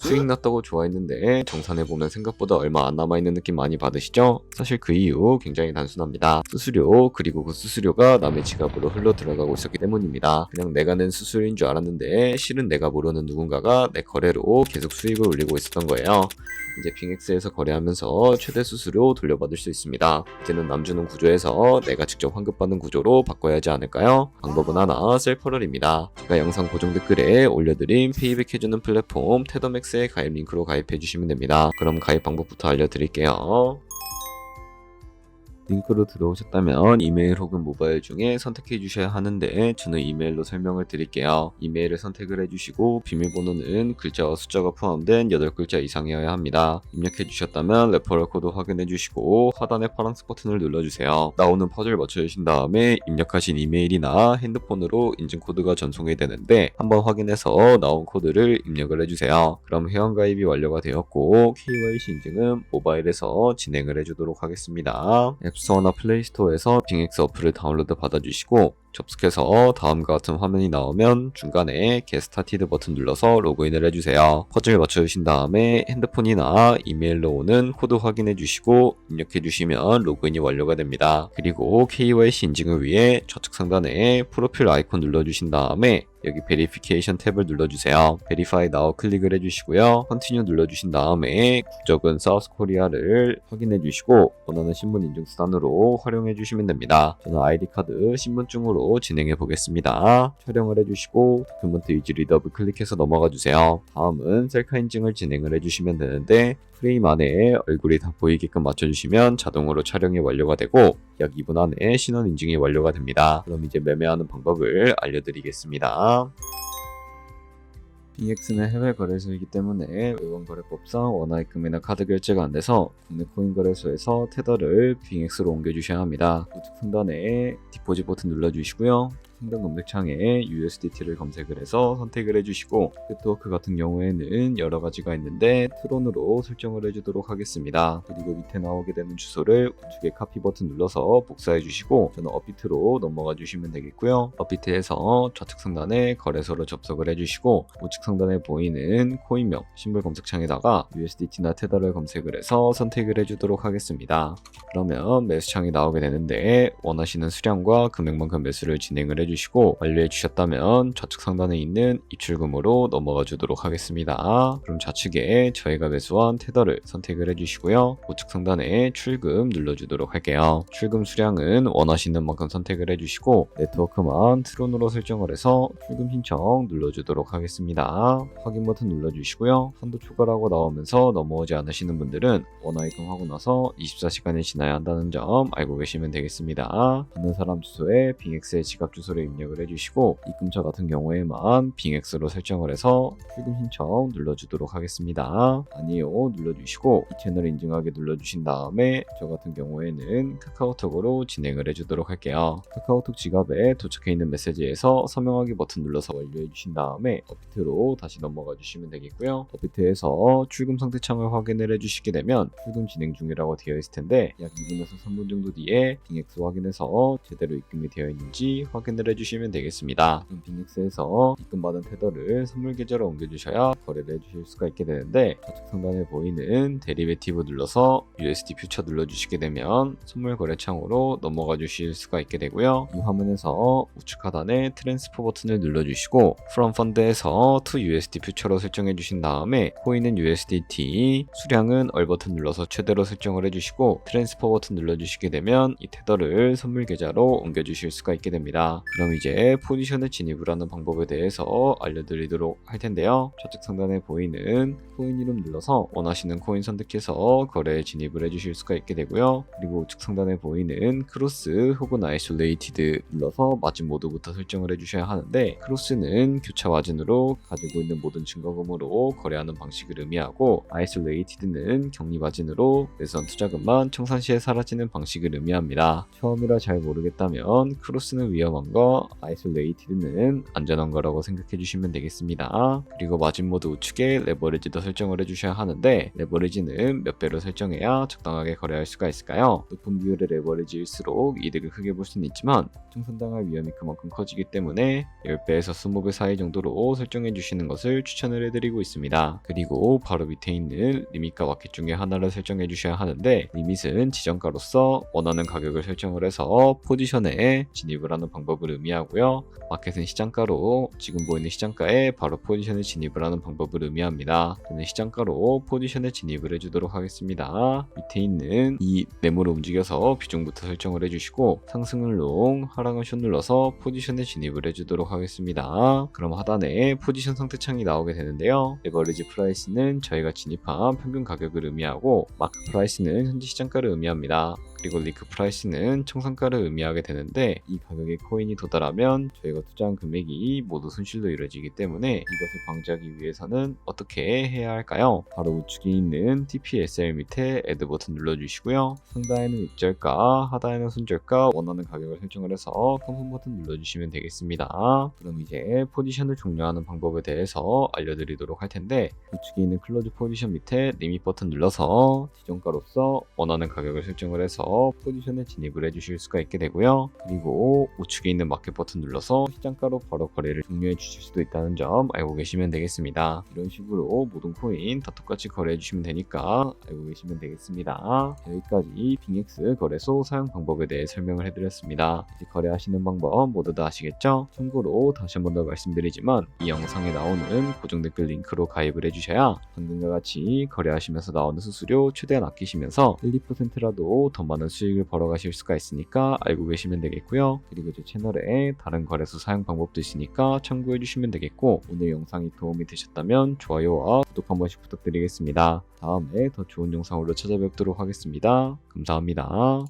수익 났다고 좋아했는데 정산해보면 생각보다 얼마 안 남아있는 느낌 많이 받으시죠? 사실 그 이유 굉장히 단순합니다. 수수료, 그리고 그 수수료가 남의 지갑으로 흘러 들어가고 있었기 때문입니다. 그냥 내가 낸 수수료인 줄 알았는데 실은 내가 모르는 누군가가 내 거래로 계속 수익을 올리고 있었던 거예요. 이제 빙엑스에서 거래하면서 최대 수수료 돌려받을 수 있습니다. 이제는 남주는 구조에서 내가 직접 환급받는 구조로 바꿔야 하지 않을까요? 방법은 하나, 셀퍼럴입니다. 제가 영상 고정 댓글에 올려드린 페이백 해주는 플랫폼 테더맥스의 가입 링크로 가입해주시면 됩니다. 그럼 가입 방법부터 알려드릴게요. 링크로 들어오셨다면 이메일 혹은 모바일 중에 선택해 주셔야 하는데 저는 이메일로 설명을 드릴게요. 이메일을 선택을 해주시고 비밀번호는 글자와 숫자가 포함된 8글자 이상이어야 합니다. 입력해 주셨다면 레퍼럴 코드 확인해 주시고 하단의 파란색 버튼을 눌러주세요. 나오는 퍼즐 맞춰주신 다음에 입력하신 이메일이나 핸드폰으로 인증 코드가 전송이 되는데 한번 확인해서 나온 코드를 입력을 해주세요. 그럼 회원가입이 완료가 되었고 KYC 인증은 모바일에서 진행을 해주도록 하겠습니다. 앱스토어나 플레이스토어에서 빙엑스 어플을 다운로드 받아주시고 접속해서 다음과 같은 화면이 나오면 중간에 Get Started 버튼 눌러서 로그인을 해주세요. 퍼즐 맞춰주신 다음에 핸드폰이나 이메일로 오는 코드 확인해 주시고 입력해 주시면 로그인이 완료가 됩니다. 그리고 KYC 인증을 위해 좌측 상단에 프로필 아이콘 눌러주신 다음에 여기 베리피케이션 탭을 눌러주세요. Verify Now 클릭을 해주시고요. Continue 눌러주신 다음에 국적은 사우스 코리아를 확인해 주시고 원하는 신분 인증 수단으로 활용해 주시면 됩니다. 저는 아이디카드 신분증으로 진행해 보겠습니다. 촬영을 해주시고 도큐먼트 이지 리더블 클릭해서 넘어가 주세요. 다음은 셀카 인증을 진행을 해주시면 되는데 프레임 안에 얼굴이 다 보이게끔 맞춰주시면 자동으로 촬영이 완료가 되고 약 2분 안에 신원 인증이 완료가 됩니다. 그럼 이제 매매하는 방법을 알려드리겠습니다. 빙엑스는 해외 거래소이기 때문에 외환거래법상 원화입금이나 카드 결제가 안 돼서 국내 코인 거래소에서 테더를 빙엑스로 옮겨주셔야 합니다. 우측 상단에 디포짓 버튼 눌러주시고요. 상단 검색창에 USDT를 검색을 해서 선택을 해주시고 네트워크 같은 경우에는 여러 가지가 있는데 트론으로 설정을 해주도록 하겠습니다. 그리고 밑에 나오게 되는 주소를 우측에 카피 버튼 눌러서 복사해 주시고 저는 업비트로 넘어가 주시면 되겠고요. 업비트에서 좌측 상단에 거래소로 접속을 해주시고 우측 상단에 보이는 코인명 심볼 검색창에다가 USDT나 테더를 검색을 해서 선택을 해주도록 하겠습니다. 그러면 매수창이 나오게 되는데 원하시는 수량과 금액만큼 매수를 진행을 해주시고 완료해 주셨다면 좌측 상단에 있는 입출금으로 넘어가 주도록 하겠습니다. 그럼 좌측에 저희가 매수한 테더를 선택을 해주시고요. 우측 상단에 출금 눌러주도록 할게요. 출금 수량은 원하시는 만큼 선택을 해주시고 네트워크만 트론으로 설정을 해서 출금 신청 눌러주도록 하겠습니다. 확인 버튼 눌러주시고요. 한도 초과라고 나오면서 넘어오지 않으시는 분들은 원화입금하고 나서 24시간이 지나야 한다는 점 알고 계시면 되겠습니다. 받는 사람 주소에 빙엑스의 지갑 주소를 입력을 해주시고 입금처 같은 경우에만 빙엑스로 설정을 해서 출금 신청 눌러주도록 하겠습니다. 아니요 눌러주시고 이 채널 인증하게 눌러주신 다음에 저 같은 경우에는 카카오톡으로 진행을 해주도록 할게요. 카카오톡 지갑에 도착해 있는 메시지에서 서명하기 버튼 눌러서 완료해 주신 다음에 업비트로 다시 넘어가 주시면 되겠고요. 업비트에서 출금 상태 창을 확인을 해주시게 되면 출금 진행 중이라고 되어 있을 텐데 약 2분에서 3분 정도 뒤에 빙엑스 확인해서 제대로 입금이 되어 있는지 확인을 해주시면 되겠습니다. 그럼 빙엑스에서 입금받은 테더를 선물 계좌로 옮겨주셔야 거래를 해주실 수가 있게 되는데 좌측 상단에 보이는 데리베티브 눌러서 USD 퓨처 눌러주시게 되면 선물 거래창으로 넘어가 주실 수가 있게 되고요. 이 화면에서 우측 하단에 트랜스퍼 버튼을 눌러주시고 From Fund에서 to USD 퓨처로 설정해 주신 다음에 코인은 USDT, 수량은 얼 버튼 눌러서 최대로 설정을 해주시고 트랜스퍼 버튼 눌러주시게 되면 이 테더를 선물 계좌로 옮겨주실 수가 있게 됩니다. 그럼 이제 포지션에 진입을 하는 방법에 대해서 알려드리도록 할 텐데요. 좌측 상단에 보이는 코인 이름 눌러서 원하시는 코인 선택해서 거래에 진입을 해주실 수가 있게 되고요. 그리고 우측 상단에 보이는 크로스 혹은 아이솔레이티드 눌러서 마진 모드부터 설정을 해주셔야 하는데 크로스는 교차 마진으로 가지고 있는 모든 증거금으로 거래하는 방식을 의미하고 아이솔레이티드는 격리 마진으로 매수한 투자금만 청산 시에 사라지는 방식을 의미합니다. 처음이라 잘 모르겠다면 크로스는 위험한 거 거 Isolated는 안전한 거라고 생각해 주시면 되겠습니다. 그리고 마진 모드 우측에 레버리지도 설정을 해주셔야 하는데 레버리지는 몇 배로 설정해야 적당하게 거래할 수가 있을까요? 높은 비율의 레버리지일수록 이득을 크게 볼 수는 있지만 승선당할 위험이 그만큼 커지기 때문에 10배에서 20배 사이 정도로 설정해 주시는 것을 추천을 해드리고 있습니다. 그리고 바로 밑에 있는 리밋과 마켓 중에 하나를 설정해 주셔야 하는데 리밋은 지정가로서 원하는 가격을 설정을 해서 포지션에 진입을 하는 방법을 의미하고요. 마켓은 시장가로 지금 보이는 시장가에 바로 포지션에 진입을 하는 방법을 의미합니다. 저는 시장가로 포지션에 진입을 해주도록 하겠습니다. 밑에 있는 이 네모로 움직여서 비중부터 설정을 해주시고 상승을 롱, 하락을 숏 눌러서 포지션에 진입을 해주도록 하겠습니다. 그럼 하단에 포지션 상태창이 나오게 되는데요. 레버리지 프라이스는 저희가 진입한 평균 가격을 의미하고 마크 프라이스는 현재 시장가를 의미합니다. 그리고 리크 프라이스는 총상가를 의미하게 되는데 이 가격의 코인이 도달하면 저희가 투자한 금액이 모두 손실로 이루어지기 때문에 이것을 방지하기 위해서는 어떻게 해야 할까요? 바로 우측에 있는 TPSL 밑에 애드 버튼 눌러주시고요. 상단에는 익절가, 하단에는 손절가 원하는 가격을 설정을 해서 컨펌 버튼 눌러주시면 되겠습니다. 그럼 이제 포지션을 종료하는 방법에 대해서 알려드리도록 할 텐데 우측에 있는 클로즈 포지션 밑에 리밋 버튼 눌러서 지정가로서 원하는 가격을 설정을 해서 포지션에 진입을 해주실 수가 있게 되고요. 그리고 우측에 있는 마켓 버튼 눌러서 시장가로 바로 거래를 종료해 주실 수도 있다는 점 알고 계시면 되겠습니다. 이런 식으로 모든 코인 다 똑같이 거래해 주시면 되니까 알고 계시면 되겠습니다. 여기까지 빙엑스 거래소 사용 방법에 대해 설명을 해드렸습니다. 이제 거래하시는 방법 모두 다 아시겠죠? 참고로 다시 한 번 더 말씀드리지만 이 영상에 나오는 고정 댓글 링크로 가입을 해주셔야 방금과 같이 거래하시면서 나오는 수수료 최대한 아끼시면서 1, 2%라도 더 많은 수익을 벌어가실 수가 있으니까 알고 계시면 되겠고요. 그리고 제 채널에 다른 거래소 사용 방법도 있으니까 참고해 주시면 되겠고 오늘 영상이 도움이 되셨다면 좋아요와 구독 한 번씩 부탁드리겠습니다. 다음에 더 좋은 영상으로 찾아뵙도록 하겠습니다. 감사합니다.